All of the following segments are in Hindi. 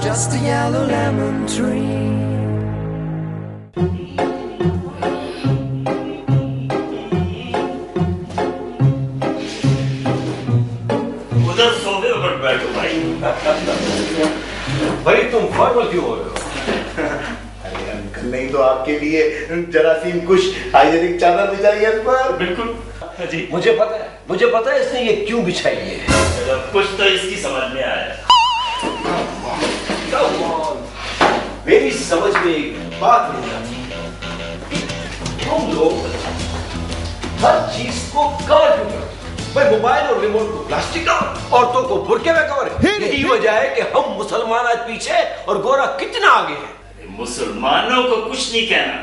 just a yellow lemon tree. उधर सोफे पर बैठो भाई। भाई तुम फॉर्मल क्यों हो रहे हो? अरे अंकल, नहीं तो आपके लिए जरासीम कुछ हाइजीनिक चादर बिछाई है इस पर। बिल्कुल जी, मुझे पता है इसने ये क्यों बिछाई है। कुछ तो इसकी समझ में आया। मेरी समझ में एक बात नहीं आती, तुम लोग हर चीज को कवर क्यों करते? भाई मोबाइल और रिमोट को प्लास्टिक कवर, औरतों को बुर्के में कवर। यही वजह है कि हम मुसलमान आज पीछे और गोरा कितना आगे है। मुसलमानों को कुछ नहीं कहना।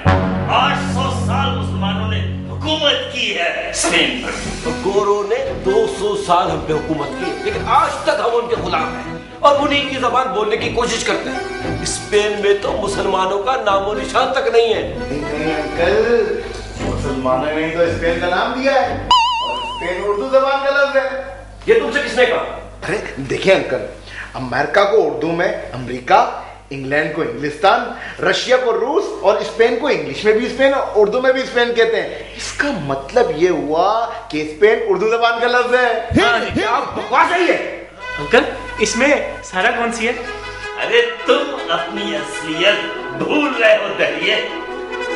800 साल मुसलमानों ने हुकूमत की है स्पेन पर। गोरों ने 200 साल हम पे हुकूमत की, लेकिन आज तक हम उनके गुलाम हैं और उन्हीं की जबान बोलने की कोशिश करते हैं। स्पेन में तो मुसलमानों का नामो निशान तक नहीं है। नहीं अंकल, मुसलमानों ने तो स्पेन का नाम दिया है और स्पेन उर्दू जबान का लफ्ज है। ये तुमसे किसने कहा? अरे देखिए अंकल, अमेरिका को उर्दू में अमेरिका, इंग्लैंड को इंग्लिस्तान, रशिया को रूस और स्पेन को इंग्लिश में भी स्पेन और उर्दू में भी स्पेन कहते हैं। इसका मतलब ये हुआ कि स्पेन उर्दू जबान का लफ्ज है। क्या बकवास है ये? अंकल, इसमें सारा कौन सी है? अरे तुम अपनी असलियत भूल रहे हो दरिए।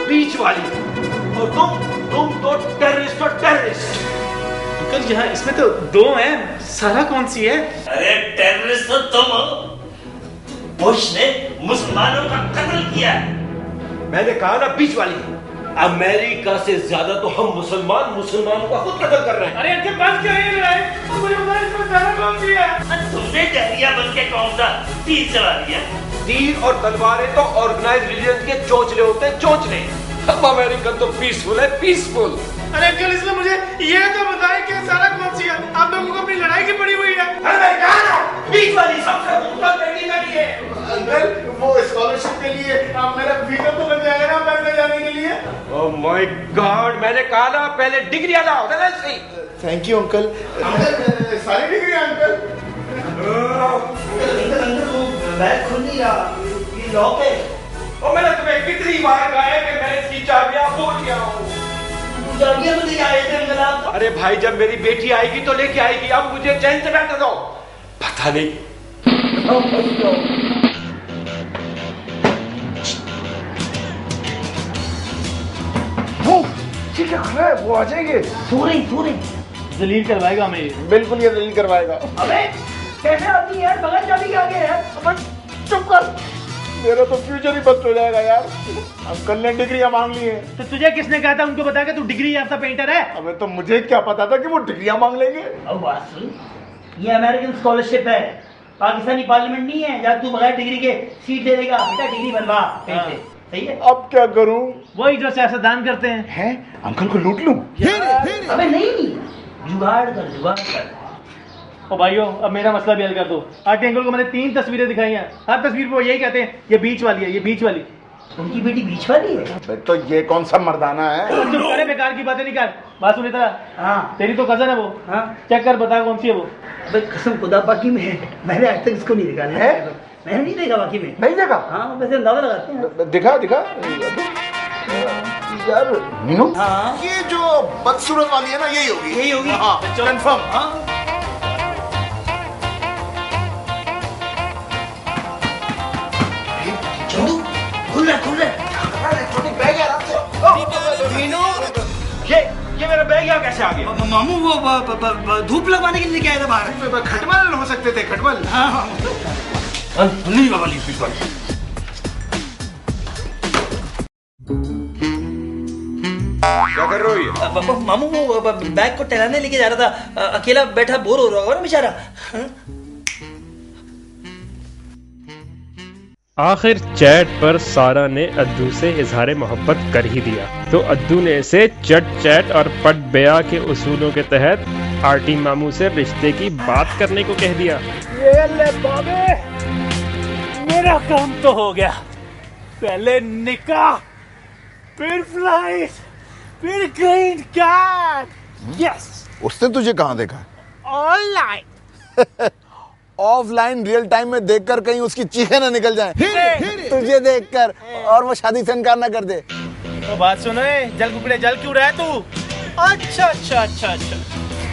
बीच वाली। और तुम तो टेररिस्ट और टेररिस्ट। अंकल यहाँ इसमें तो 2 हैं, सारा कौन सी है? अरे टेररिस्ट तो तुम हो। बुश ने मुसलमानों का कत्ल किया है। मैंने कहा ना बीच वाली। अमेरिका से ज्यादा तो हम मुसलमानों का खुद कत्ल कर रहे हैं। अरे अंकल बात क्या है रहा है? मुझे बताओ इसमें सारा कौन सी है? तुमने डहरिया बन के कौन सा तीर चला दिया? तीर और तलवारें तो ऑर्गेनाइज्ड रिलीजन के चोंचले होते हैं, चोंचले। हम अमेरिकन तो पीसफुल है, पीसफुल। अरे अंकल, इसमें मुझे ये तो बताएं कि सारा कौन सी है? आप लोगों को अपनी लड़ाई की पड़ी हुई है। अरे मैं कहा ना बीच वाली सबसे ऊपर बैठी मेरी है। अंकल, वो स्कॉलरशिप के लिए आप मेरा वीजा तो बन जाएगा ना अमेरिका जाने के लिए। ओह माय गॉड, मैंने कहा ना पहले डिग्री लाओ। Thank you uncle. अंकल सारी डिग्री अंकल। बैग खुल नहीं रहा, ये लॉक है। और मैंने तुम्हें कितनी बार कहा है कि मैं इसकी चाबियां भूल गया हूँ। चाबियां तो नहीं आए थे अंकल आप। अरे भाई, जब मेरी बेटी आएगी तो लेके आएगी, अब मुझे चैन से बैठने दो। पता नहीं। ठीक है, वो आ जाएंगे। पूरी जलील करवाएगा हमें। बिल्कुल ये दलील करवाएगा। अबे कैसे आदमी यार, बगल चाबी के आगे है। चुप कर, मेरा तो फ्यूचर ही बस्ट हो जाएगा यार। अंकल ने डिग्रियां मांग ली है। तो तुझे किसने कहा था उनको बता के तू डिग्री याफ्ता पेंटर है? अबे तो मुझे क्या पता था कि वो डिग्रियां मांग लेंगे। अब बात सुन, ये अमेरिकन स्कॉलरशिप है, पाकिस्तानी पार्लियामेंट नहीं है जहाँ तू बगैर डिग्री के सीट ले लेगा। बेटा डिग्री बनवा कहीं से, सही है? अब क्या करूं? वही जो सियासतदान करते हैं। हैं? अंकल को लूट लूं? अबे नहीं, जुगाड़ कर। ओ भाइयों, अब मेरा मसला भी हल कर दो। आज अंकल को मैंने 3 तस्वीरें दिखाई हैं, हर तस्वीर पर यही कहते हैं ये बीच वाली है, ये बीच वाली। उनकी बेटी बीच वाली है? अबे तो ये कौन सा मर्दाना है? चुप करे, बेकार की बातें नहीं कर। बात सुन इधर। हाँ तेरी तो कजन है वो। हाँ, चेक कर, बता कौन सी है वो। अबे कसम खुदा पाकी में है, मैंने आज तक इसको नहीं देखा है। मैंने नहीं देखा बाकी में। नहीं देखा? हाँ वैसे अंदाजा लगाते हैं। दिखा यार मीनू। हाँ ये जो बदसूरत वाली है ना, यही होगी। हाँ कंफर्म। हाँ चंदू खुल रहा बैग है आराम से। मीनू, ये मेरा बैग यहाँ कैसे आ गया? मामू वो धूप लगवाने के लिए क्या आया था बाहर? खटमल हो सकते थे, खटमल। हाँ नहीं बाबा, बीच वाली। क्या कर रहे हो ये? मामू वो बैग को टहलाने लेके जा रहा था, अकेला बैठा बोर हो रहा होगा ना बेचारा। आखिर चैट पर सारा ने अद्दू से इजहार मोहब्बत कर ही दिया, तो अद्दू ने इसे चट चैट और पट बया के उसूलों के तहत आरटी मामू से रिश्ते की बात करने को कह दिया। ये ले बाबे, मेरा काम तो हो गया। पहले निकाह, फिर फ्लाइट, फिर ग्रीन कार्ड। यस, उसने तुझे कहाँ देखा? ऑनलाइन। ऑफलाइन रियल टाइम में देखकर कहीं उसकी चीखें ना निकल जाएं तुझे देखकर और वो शादी से इनकार ना कर दे। तो बात सुनो, जल कुकड़े जल क्यों रहा है तू? अच्छा,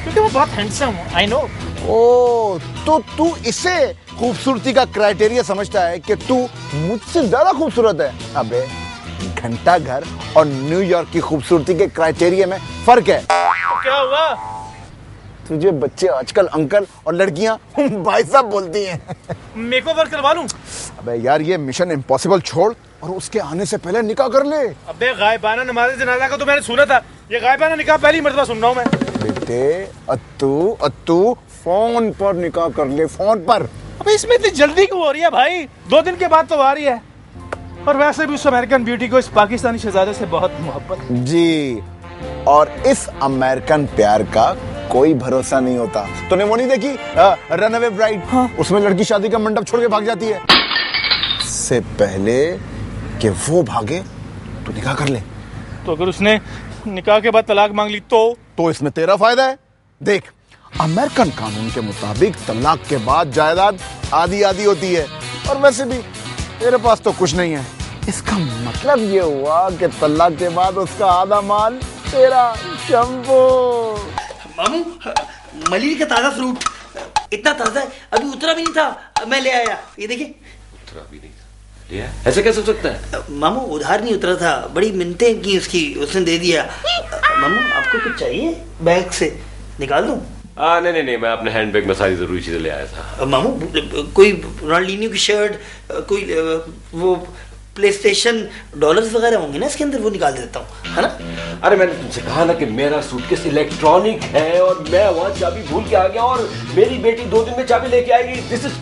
क्योंकि वो बहुत हैंडसम है, आई नो। ओ तो तू इसे खूबसूरती का क्राइटेरिया समझता है कि तू मुझसे ज्यादा खूबसूरत है? अबे घंटा घर और न्यूयॉर्क की खूबसूरती के क्राइटेरिया में फर्क है। तो क्या हुआ? तुझे बच्चे आजकल अंकल और लड़कियां भाई साहब बोलती हैं। मेकओवर करवा लूं? अबे यार ये मिशन इम्पॉसिबल छोड़ और उसके आने से पहले निकाह कर ले। अबे गायबाना नमाज़ जनाजा का तो मैंने सुना था, ये गायबाना निकाह पहली मर्तबा सुन रहा हूं मैं। बेटे अत्तू फोन पर निकाह कर ले, फोन पर। अबे इसमें इतनी जल्दी क्यों हो रही है भाई? 2 दिन के बाद तो आ रही है। और वैसे भी उस अमेरिकन ब्यूटी को इस पाकिस्तानी शहजादे से बहुत मोहब्बत जी, और इस अमेरिकन प्यार का कोई भरोसा नहीं होता। तूने वो नहीं देखी रनअवे ब्राइड? हाँ। उसमें लड़की शादी का मंडप छोड़ के भाग जाती है। इससे पहले कि वो भागे तो निकाह कर ले। तो अगर उसने निकाह के बाद तलाक मांग ली तो इसमें तेरा फायदा है। देख, अमेरिकन कानून के मुताबिक तलाक के बाद जायदाद आधी आधी होती है, और वैसे भी तेरे पास तो कुछ नहीं है। इसका मतलब ये हुआ कि तलाक के बाद उसका आधा माल तेरा। शंभू मामू, मलिर का ताजा फ्रूट इतना ताजा है, अभी उतरा भी नहीं था, मैं ले आया। ये देखिए। उतरा भी नहीं था, लिया? ऐसे कैसे हो सकता है? मामू उधार नहीं उतरा था, बड़ी मिन्नतें की उसकी, उसने दे दिया। मामू आपको कुछ चाहिए? बैग से निकाल दूं? नहीं, मैं अपने हैंडबैग में सारी जरूरी चीजें ले आया था। मामू कोई रोनाल्डिनियो की शर्ट, कोई वो प्ले स्टेशन डॉलर्स वगैरह होंगे ना इसके अंदर, वो निकाल देता हूँ, है ना? अरे मैंने तुमसे कहा ना कि मेरा सूटकेस इलेक्ट्रॉनिक है और मैं वहाँ चाबी भूल के आ गया और मेरी बेटी 2 दिन में चाबी लेके आएगी। This is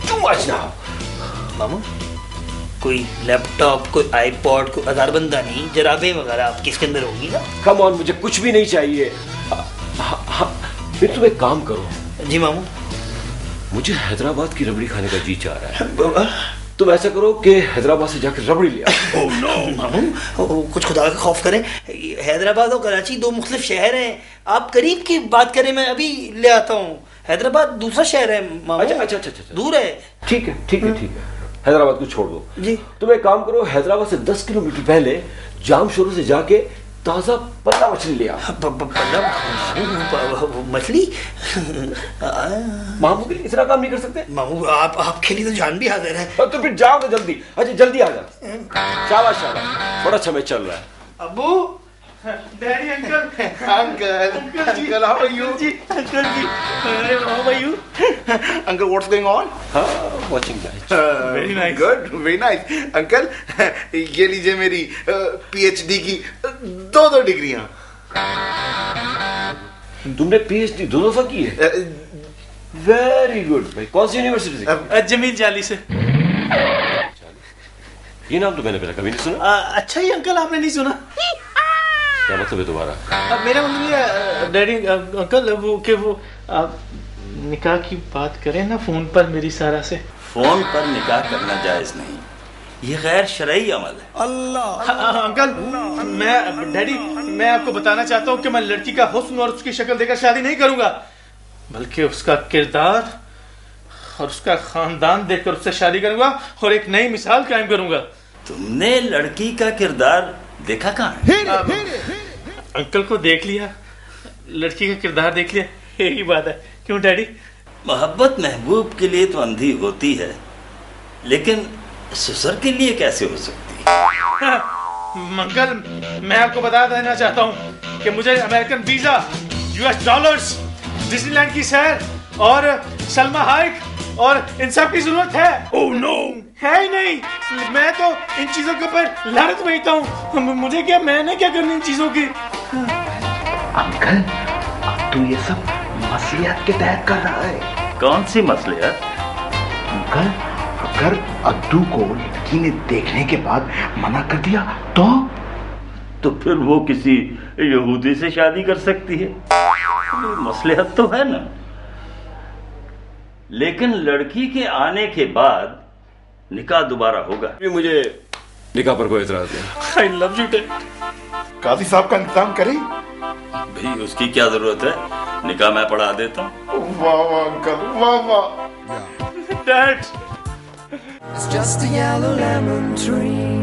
too much now. मामू कोई लैपटॉप, कोई आईपॉड, कोई अजारबंदा नहीं, जराबे वगैरह आपकी इसके अंदर होगी ना? कम ऑन, मुझे कुछ भी नहीं चाहिए। फिर तुम एक काम करो। जी मामू। मुझे हैदराबाद की रबड़ी खाने का जी चाह रहा है। तुम ऐसा करो कि हैदराबाद से जाकर रबड़ी ले आओ। ओह नो मामू, कुछ खुदा का खौफ करें। हैदराबाद और कराची 2 मुख्तलिफ शहर हैं। आप करीब की बात करें, मैं अभी ले आता हूँ। हैदराबाद दूसरा शहर है मामू। अच्छा, दूर है। ठीक है। हैदराबाद को छोड़ दो जी। तुम एक काम करो, हैदराबाद से 10 किलोमीटर पहले जाम शोरूम से जाके ताजा पल्ला मछली ले आओ। मछली? मामू के लिए इतना काम नहीं कर सकते? मामू आपके लिए तो जान भी हाजिर है। तो फिर जाओ तो जल्दी। अच्छा जल्दी आ जा। शाबाश, बड़ा अच्छा मैच चल रहा है। अब्बू, daddy, uncle how are you? Uncle ji, how are you? Uncle what's going on? Watching match. Very nice, good, very nice. Uncle ये लीजिए मेरी पीएचडी की 2 डिग्रियां। तुमने पीएचडी 2 दफा की है? वेरी गुड भाई। कौन सी यूनिवर्सिटी से? जमील जाली से। ये नाम तो मैंने पहले कभी नहीं सुना। अच्छा ही अंकल, आपने नहीं सुना? क्या मतलब है तुम्हारा? मेरा मतलब ये डैडी अंकल वो कि वो निकाह की बात करें ना फोन पर मेरी सारा से। फोन पर निकाह करना जायज नहीं, ये गैर शरई अमल है। अंकल डैडी, मैं आपको बताना चाहता हूँ कि मैं लड़की का हुस्न और उसकी शक्ल देखकर शादी नहीं करूंगा, बल्कि उसका किरदार और उसका खानदान देखकर उससे शादी करूंगा और एक नई मिसाल कायम करूंगा। तुमने लड़की का किरदार देखा कहाँ है? अंकल को देख लिया, लड़की का किरदार देख लिया, यही बात है। क्यों डैडी? मोहब्बत महबूब के लिए तो अंधी होती है, लेकिन ससुर के लिए कैसे हो सकती है? अंकल, मैं आपको बता देना चाहता हूँ कि मुझे American visa, US dollars, Disneyland की सैर और सलमा हाइक और इन सब की जरूरत है। ओह नो, है ही नहीं। मैं तो इन चीजों के ऊपर लानत भेजता हूँ। मुझे क्या, मैंने क्या करनी इन चीजों की? अंकल अब तो ये सब मसलियत के तहत कर रहा है। कौन सी मसलियत? अंकल अगर अद्दू को लड़की ने देखने के बाद मना कर दिया तो फिर वो किसी यहूदी से शादी कर सकती है। मसलियत तो है ना, लेकिन लड़की के आने के बाद निकाह दोबारा होगा। मुझे निकाह पर कोई एतराज नहीं। I love you dad. काजी साहब का इंतजाम करें? भाई उसकी क्या जरूरत है, निकाह मैं पढ़ा देता हूँ। वाह वाह अंकल, वाह वाह। Dad It's just a yellow lemon tree.